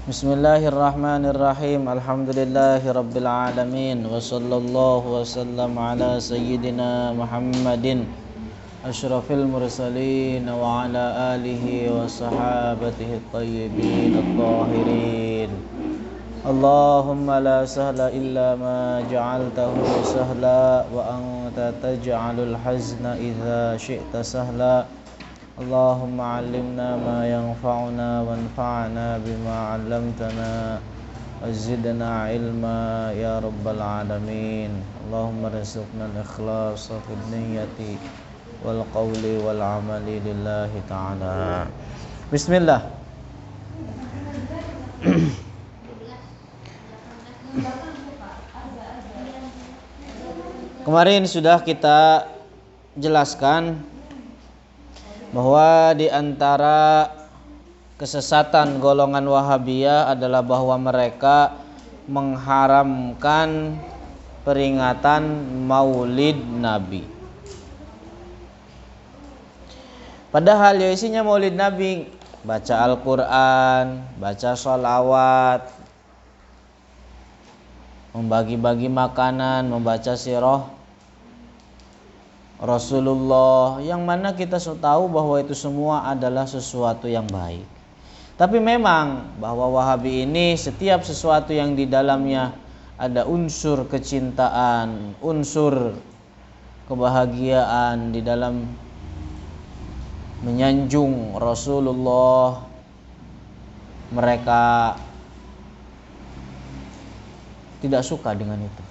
Bismillahirrahmanirrahim. Alhamdulillahirabbil alamin wa sallallahu wasallam ala sayyidina Muhammadin asyrafil mursalin wa ala alihi wa sahabatihi at-tayyibin at-tahirin. Allahumma la sahla illa ma ja'altahu sahla wa anta taj'alul hazna idza syi'ta sahla. Allahumma 'allimna ma yanfa'una wanfa'na bima 'allamtana wazidna 'ilma ya rabbal alamin. Allahumma rizqna al-ikhlasa fid niyyati wal qawli wal 'amali lillahi ta'ala. Bismillah. Kemarin sudah kita jelaskan bahwa di antara kesesatan golongan Wahabiyah adalah bahwa mereka mengharamkan peringatan Maulid Nabi. Padahal ya isinya Maulid Nabi, baca Al-Quran, baca sholawat, membagi-bagi makanan, membaca sirah Rasulullah, yang mana kita tahu bahwa itu semua adalah sesuatu yang baik. Tapi memang bahwa Wahabi ini setiap sesuatu yang di dalamnya ada unsur kecintaan, unsur kebahagiaan di dalam menyanjung Rasulullah, mereka tidak suka dengan itu.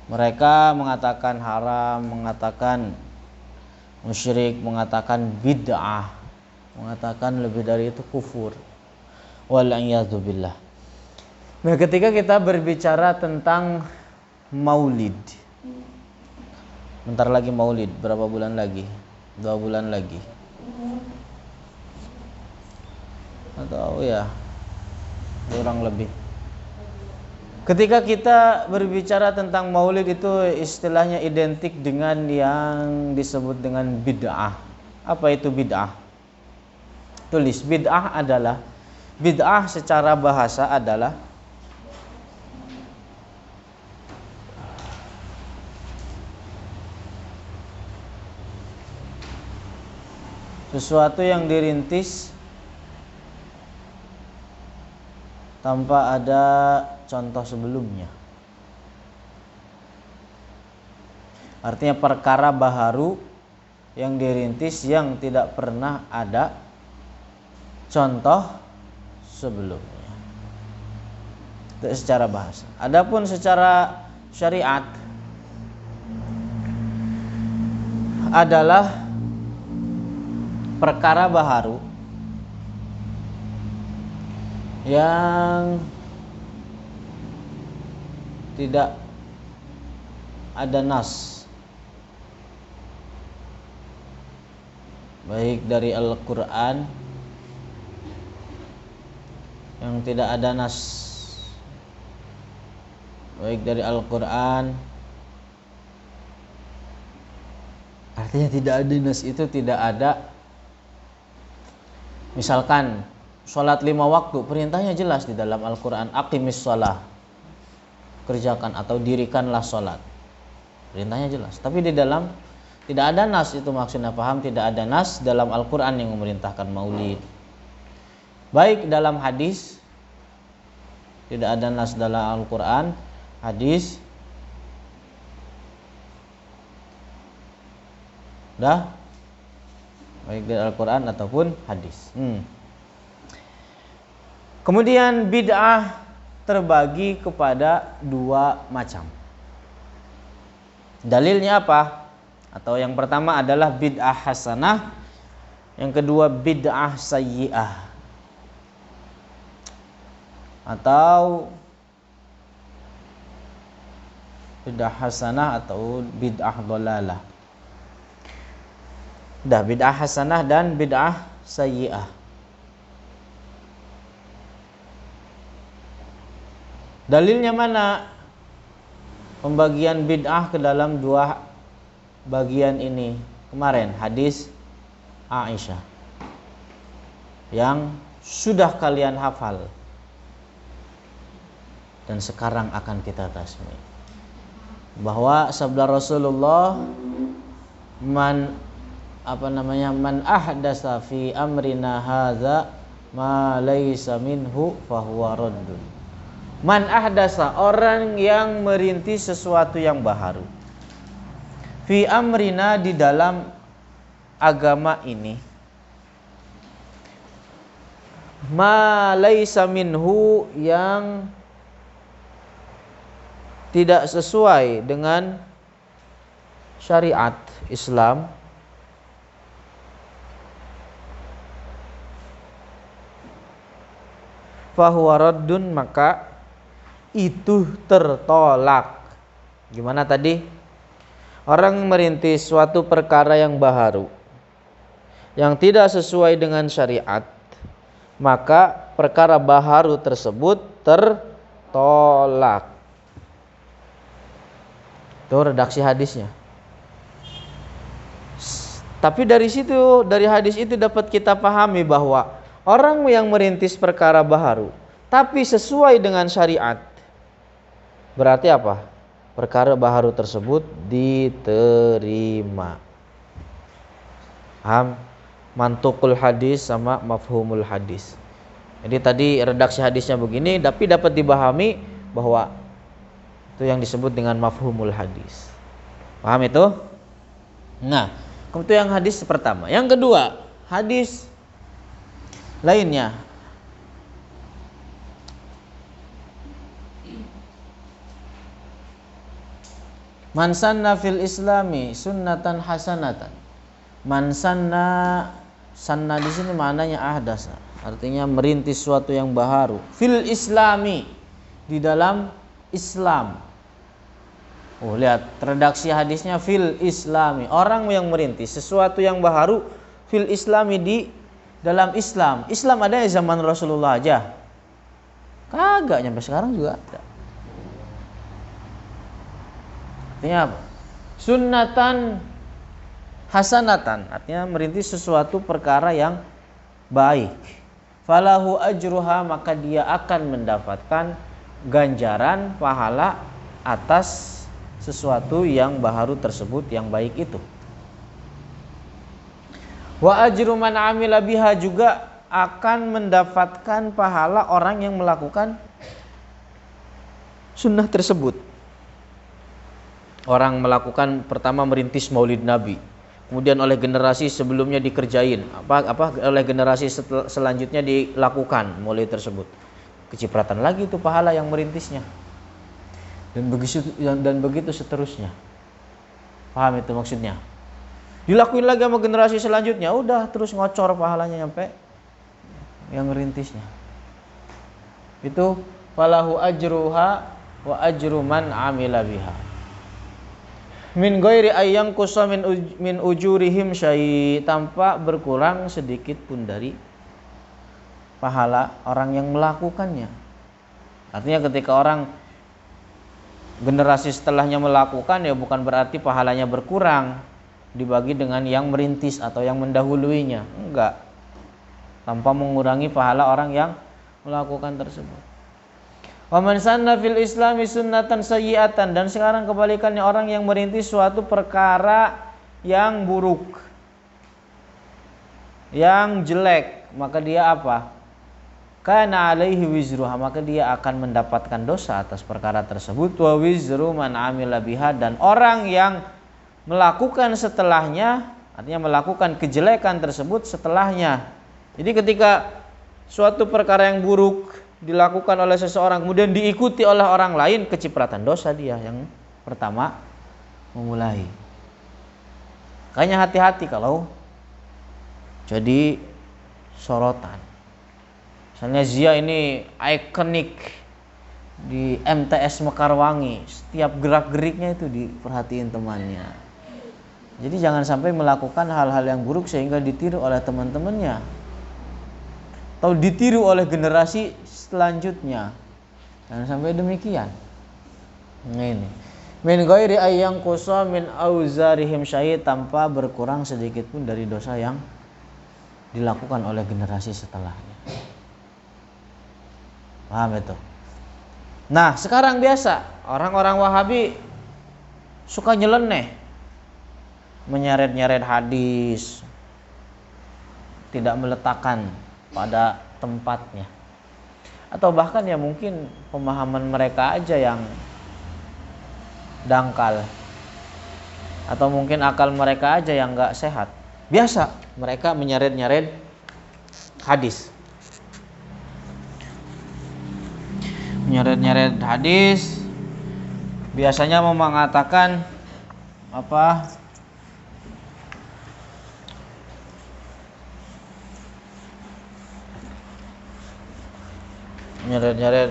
Mereka mengatakan haram, mengatakan musyrik, mengatakan bid'ah, mengatakan lebih dari itu kufur. Wal'iyadzubillah. Nah, ketika kita berbicara tentang Maulid, bentar lagi Maulid, berapa bulan lagi? 2 bulan lagi. Atau ya, kurang lebih. Ketika kita berbicara tentang Maulid, itu istilahnya identik dengan yang disebut dengan bid'ah. Apa itu bid'ah? Tulis, bid'ah secara bahasa adalah sesuatu yang dirintis tanpa ada contoh sebelumnya. Artinya perkara baharu yang dirintis yang tidak pernah ada contoh sebelumnya. Itu secara bahasa. Adapun secara syariat adalah perkara baharu yang tidak ada nas, baik dari Al-Quran, yang tidak ada nas, baik dari Al-Quran, artinya tidak ada nas itu tidak ada. Misalkan sholat 5 waktu, perintahnya jelas di dalam Al-Quran, aqimis shalah, kerjakan atau dirikanlah sholat, perintahnya jelas. Tapi di dalam tidak ada nas, itu maksudnya paham, tidak ada nas dalam Al-Quran yang memerintahkan maulid. Baik dalam hadis, tidak ada nas dalam Al-Quran, hadis, dah, baik dari Al-Quran ataupun hadis. Kemudian bid'ah terbagi kepada 2 macam. Dalilnya apa? Atau yang pertama adalah bid'ah hasanah, yang kedua bid'ah sayyi'ah, atau bid'ah hasanah atau bid'ah dhalalah. Bid'ah hasanah dan bid'ah sayyi'ah. Dalilnya mana? Pembagian bid'ah ke dalam 2 bagian ini. Kemarin hadis Aisyah. yang sudah kalian hafal dan sekarang akan kita tasmi. Bahwa sabda Rasulullah, man ahdasa fi amrina hadza ma laysa minhu fahuwa raddun. Man ahdasa, orang yang merintis sesuatu yang baharu, fi amrina, di dalam agama ini, ma laysa minhu, yang tidak sesuai dengan syariat Islam, fahuwa raddun, maka itu tertolak. Gimana tadi? Orang merintis suatu perkara yang baharu, yang tidak sesuai dengan syariat, maka perkara baharu tersebut tertolak. Itu redaksi hadisnya. Tapi dari situ, dari hadis itu dapat kita pahami bahwa orang yang merintis perkara baharu tapi sesuai dengan syariat, berarti apa? Perkara baharu tersebut diterima. Paham? Mantukul hadis sama mafhumul hadis. Jadi tadi redaksi hadisnya begini, tapi dapat dipahami bahwa itu yang disebut dengan mafhumul hadis. Paham itu? Nah, itu yang hadis pertama. Yang kedua, hadis lainnya. Man sanna fil islami sunnatan hasanatan. Man sanna di sini maknanya ahdasa, artinya merintis suatu yang baharu. Fil islami, di dalam Islam. Oh, lihat redaksi hadisnya fil islami, orang yang merintis sesuatu yang baharu fil islami, di dalam Islam. Islam ada di zaman Rasulullah aja? Kagak, nyampe sekarang juga ada. Artinya apa? Sunnatan hasanatan, artinya merintis sesuatu perkara yang baik. Falahu ajruha, maka dia akan mendapatkan ganjaran pahala atas sesuatu yang baharu tersebut, yang baik itu. Wa ajru man amila biha, juga akan mendapatkan pahala orang yang melakukan sunnah tersebut. Orang melakukan, pertama merintis maulid Nabi, kemudian oleh generasi sebelumnya dikerjain, oleh generasi selanjutnya dilakukan maulid tersebut, kecipratan lagi itu pahala yang merintisnya, dan begitu seterusnya. Paham itu maksudnya? Dilakuin lagi sama generasi selanjutnya, udah terus ngocor pahalanya nyampe yang merintisnya. Itu falahu ajruha wa ajru man amila biha. Min ghairi ayyang kusa min ujurihim syai, tanpa berkurang sedikit pun dari pahala orang yang melakukannya. Artinya ketika orang generasi setelahnya melakukan, ya bukan berarti pahalanya berkurang dibagi dengan yang merintis atau yang mendahuluinya. Enggak. Tanpa mengurangi pahala orang yang melakukan tersebut. Wa man sanna fil islami sunnatan sayyi'atan, dan sekarang kebalikannya, orang yang merintis suatu perkara yang buruk, yang jelek, maka dia apa? Kana alaihi wizruha, maka dia akan mendapatkan dosa atas perkara tersebut. Wa wizru man amila biha, dan orang yang melakukan setelahnya, artinya melakukan kejelekan tersebut setelahnya. Jadi ketika suatu perkara yang buruk dilakukan oleh seseorang kemudian diikuti oleh orang lain, kecipratan dosa dia yang pertama memulai. Makanya hati-hati kalau jadi sorotan. Misalnya Zia ini ikonik di MTS Mekarwangi, setiap gerak-geriknya itu diperhatiin temannya. Jadi jangan sampai melakukan hal-hal yang buruk sehingga ditiru oleh teman-temannya atau ditiru oleh generasi selanjutnya. Jangan sampai demikian. Ini min ghairi ayyang qusa min auzarihim syai, tanpa berkurang sedikit pun dari dosa yang dilakukan oleh generasi setelahnya. Paham itu? Nah, sekarang biasa orang-orang Wahabi suka nyeleneh, menyeret-nyeret hadis, tidak meletakkan pada tempatnya. Atau bahkan ya mungkin pemahaman mereka aja yang dangkal, atau mungkin akal mereka aja yang gak sehat. Biasa mereka menyeret-nyeret hadis, menyeret-nyeret hadis. Biasanya mau mengatakan apa, nyeret-nyeret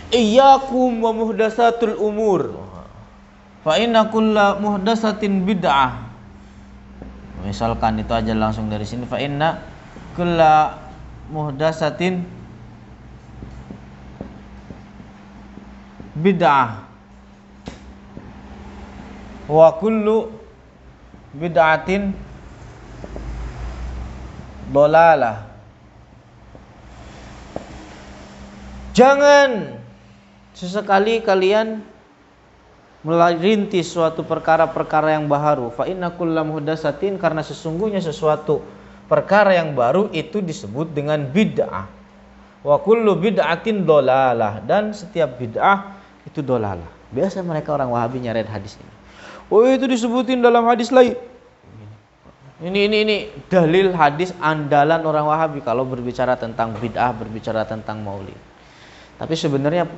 iyyakum wa muhdatsatul umur fa inna kulla muhdatsatin bid'ah. Misalkan itu aja langsung dari sini, fa inna kulla muhdatsatin bid'ah wa kullu bid'atin dolalah. Jangan sesekali kalian merintis suatu perkara-perkara yang baru. Fa inna kulla muhdatsatin, karena sesungguhnya sesuatu perkara yang baru itu disebut dengan bid'ah. Wa kullu bid'atin dolalah, dan setiap bid'ah itu dolalah. Biasa mereka orang Wahabi nyeret hadis ini. Oh, itu disebutin dalam hadis lain. Ini dalil hadis andalan orang Wahabi kalau berbicara tentang bid'ah, berbicara tentang maulid. Tapi sebenarnya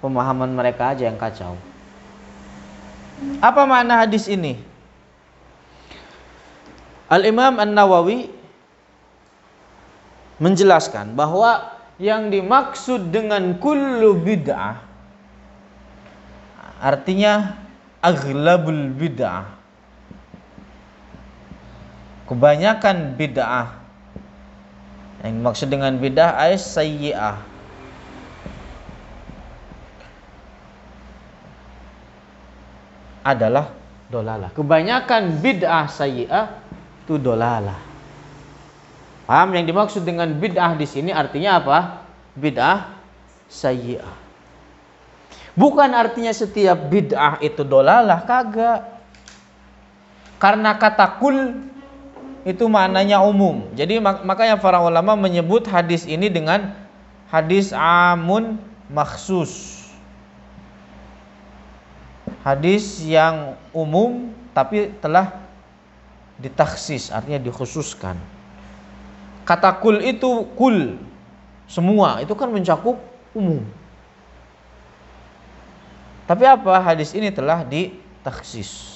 pemahaman mereka aja yang kacau. Apa makna hadis ini? Al-Imam An-Nawawi menjelaskan bahwa yang dimaksud dengan kullu bid'ah artinya aghlabul bid'ah, kebanyakan bid'ah. Yang dimaksud dengan bid'ah ais sayyi'ah, adalah dolalah. Kebanyakan bid'ah sayyi'ah itu dolalah. Paham yang dimaksud dengan bid'ah di sini artinya apa? Bid'ah sayyi'ah. Bukan artinya setiap bid'ah itu dolalah, kagak. Karena kata kul itu maknanya umum. Jadi makanya para ulama menyebut hadis ini dengan hadis amun makhsus. Hadis yang umum tapi telah ditaksis, artinya dikhususkan. Kata kul itu kul, semua, itu kan mencakup umum. Tapi apa? Hadis ini telah ditaksis.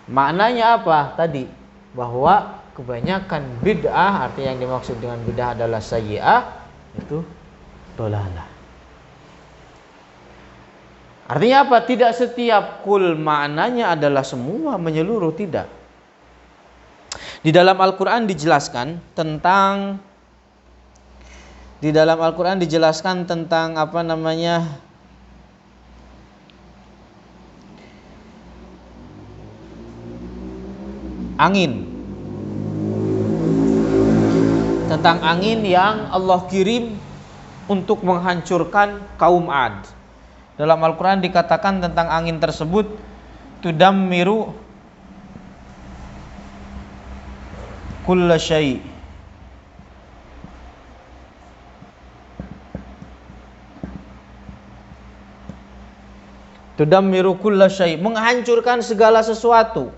Maknanya apa tadi? Bahwa kebanyakan bid'ah, artinya yang dimaksud dengan bid'ah adalah sayyi'ah, itu dolalah. Artinya apa? Tidak setiap kul maknanya adalah semua, menyeluruh, tidak. Di dalam Al-Quran dijelaskan tentang apa namanya, angin. Tentang angin yang Allah kirim untuk menghancurkan kaum Ad. Dalam Al-Quran dikatakan tentang angin tersebut, tudammiru kulla syai'. Tudammiru kulla syai', menghancurkan segala sesuatu.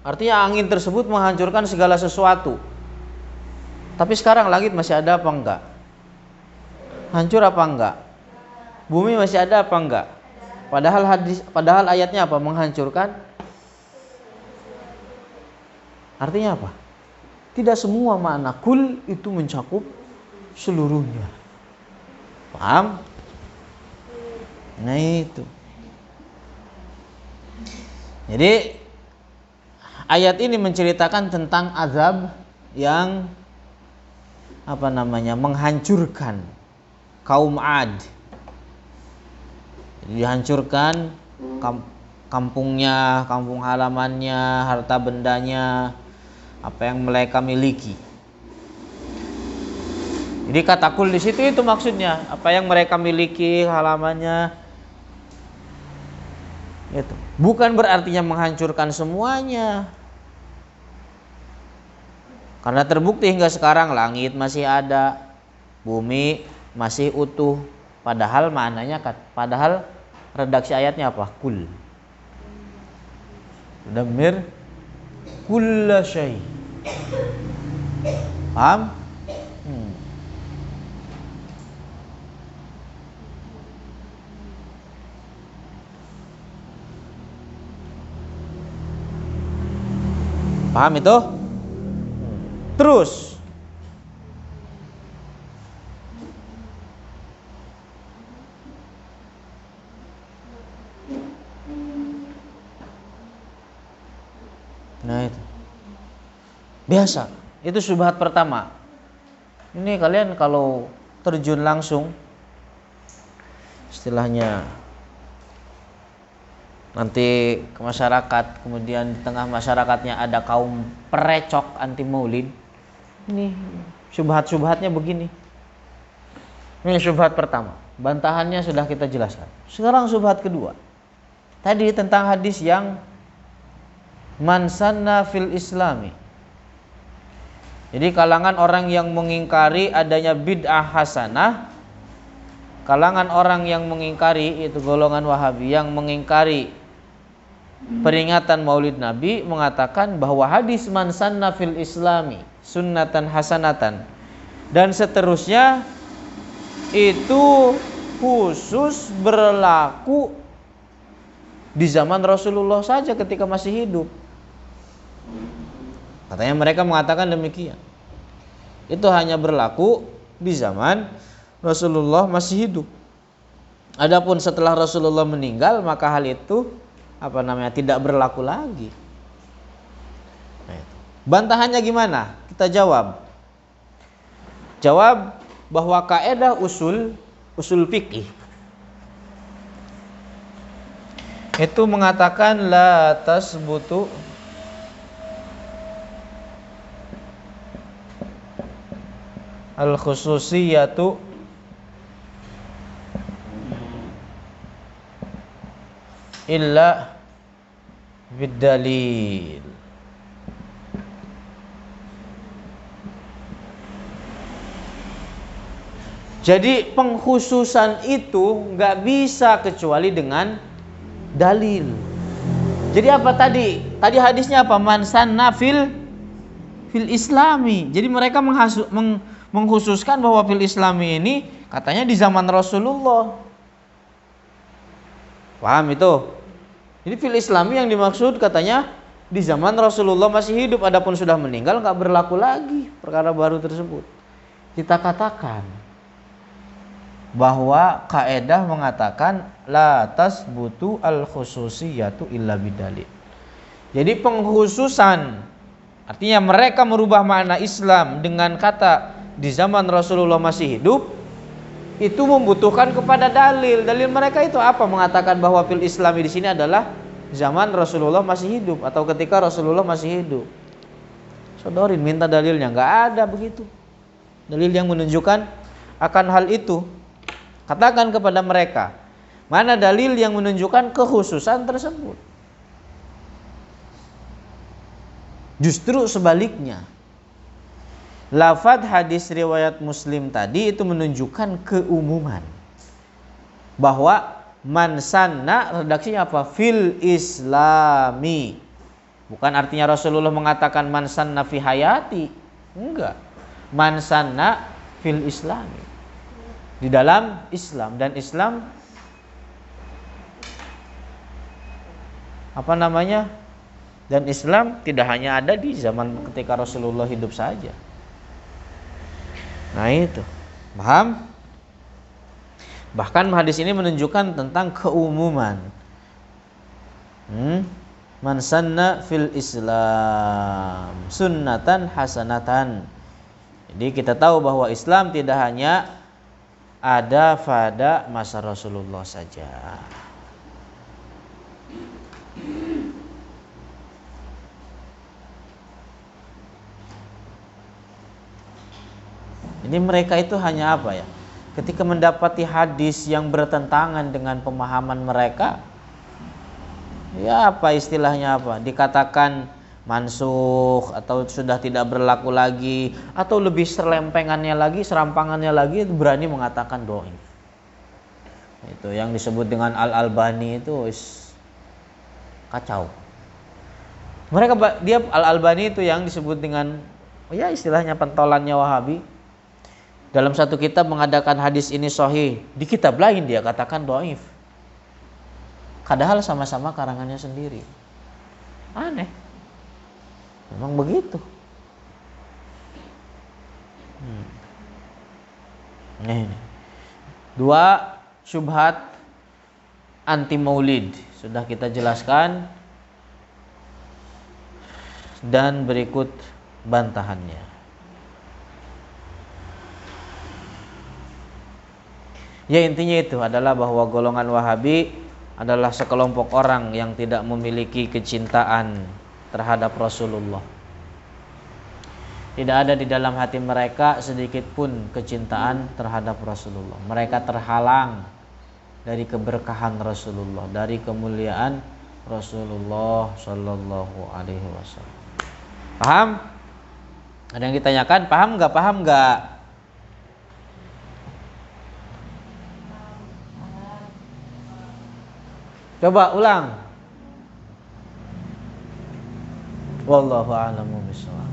Artinya angin tersebut menghancurkan segala sesuatu. Tapi sekarang langit masih ada apa enggak? Hancur apa enggak? Bumi masih ada apa enggak? Padahal ayatnya apa? Menghancurkan. Artinya apa? Tidak semua makna kul itu mencakup seluruhnya. Paham? Nah itu. Jadi ayat ini menceritakan tentang azab yang apa namanya, menghancurkan kaum Ad. Jadi dihancurkan kampungnya, kampung halamannya, harta bendanya, apa yang mereka miliki. Jadi kata kul di situ itu maksudnya, apa yang mereka miliki, halamannya. Itu. Bukan berartinya menghancurkan semuanya. Karena terbukti hingga sekarang langit masih ada, bumi masih utuh. Padahal maknanya, padahal redaksi ayatnya apa? Kul. Damir kulla syai. Paham? Paham itu? Terus nah itu biasa, itu syubhat pertama. Ini kalian kalau terjun langsung, istilahnya nanti ke masyarakat, kemudian di tengah masyarakatnya ada kaum perecok anti maulid, ini syubhat-syubhatnya begini. Ini syubhat pertama, bantahannya sudah kita jelaskan. Sekarang syubhat kedua, tadi tentang hadis yang man sanna fil islami. Jadi kalangan orang yang mengingkari adanya bid'ah hasanah, kalangan orang yang mengingkari, itu golongan Wahabi yang mengingkari peringatan Maulid Nabi, mengatakan bahwa hadis man sanna fil islami sunnatan hasanatan dan seterusnya itu khusus berlaku di zaman Rasulullah saja ketika masih hidup. Katanya mereka mengatakan demikian. Itu hanya berlaku di zaman Rasulullah masih hidup. Adapun setelah Rasulullah meninggal, maka hal itu tidak berlaku lagi. Nah, bantahannya gimana? Kita jawab. Jawab bahwa kaidah usul fikih itu mengatakan la tasbutu al-khususiyatu illa bid-dalil. Jadi pengkhususan itu nggak bisa kecuali dengan dalil. Jadi apa tadi? Tadi hadisnya apa? Man sanna fil islami. Jadi mereka mengkhususkan bahwa fil islami ini katanya di zaman Rasulullah. Paham itu? Jadi fil islami yang dimaksud katanya di zaman Rasulullah masih hidup, adapun sudah meninggal nggak berlaku lagi perkara baru tersebut. Kita katakan bahwa kaidah mengatakan la tasbutu al khususiyatu illa bidalil. Jadi pengkhususan artinya mereka merubah makna Islam dengan kata di zaman Rasulullah masih hidup, itu membutuhkan kepada dalil. Dalil mereka itu apa? Mengatakan bahwa fil islami di sini adalah zaman Rasulullah masih hidup atau ketika Rasulullah masih hidup. Sodorin minta dalilnya, nggak ada begitu. Dalil yang menunjukkan akan hal itu. Katakan kepada mereka, mana dalil yang menunjukkan kekhususan tersebut? Justru sebaliknya. Lafadz hadis riwayat Muslim tadi itu menunjukkan keumuman. Bahwa man sanna redaksinya apa? Fil islami. Bukan artinya Rasulullah mengatakan man sanna fi hayati. Enggak. Man sanna fil islami. Di dalam Islam, dan Islam dan Islam tidak hanya ada di zaman ketika Rasulullah hidup saja. Nah itu, paham? Bahkan hadis ini menunjukkan tentang keumuman. Man sanna fil Islam sunnatan hasanatan. Jadi kita tahu bahwa Islam tidak hanya ada pada masa Rasulullah saja. Jadi mereka itu hanya apa ya? Ketika mendapati hadis yang bertentangan dengan pemahaman mereka, ya apa istilahnya apa? Dikatakan mansukh atau sudah tidak berlaku lagi, atau lebih serampangannya lagi berani mengatakan dhaif. Itu yang disebut dengan Al-Albani itu kacau. Dia Al-Albani itu yang disebut dengan ya istilahnya pentolannya Wahabi. Dalam satu kitab mengadakan hadis ini sahih, di kitab lain dia katakan dhaif. Padahal sama-sama karangannya sendiri. Aneh. Memang begitu. Ini. 2 syubhat anti maulid sudah kita jelaskan, dan berikut bantahannya. Ya intinya itu adalah bahwa golongan Wahabi adalah sekelompok orang yang tidak memiliki kecintaan terhadap Rasulullah. Tidak ada di dalam hati mereka sedikit pun kecintaan terhadap Rasulullah. Mereka terhalang dari keberkahan Rasulullah, dari kemuliaan Rasulullah Shallallahu Alaihi Wasallam. Paham? Ada yang ditanyakan? Paham nggak? Paham nggak? Coba ulang. Wallahu a'lamu bishawab.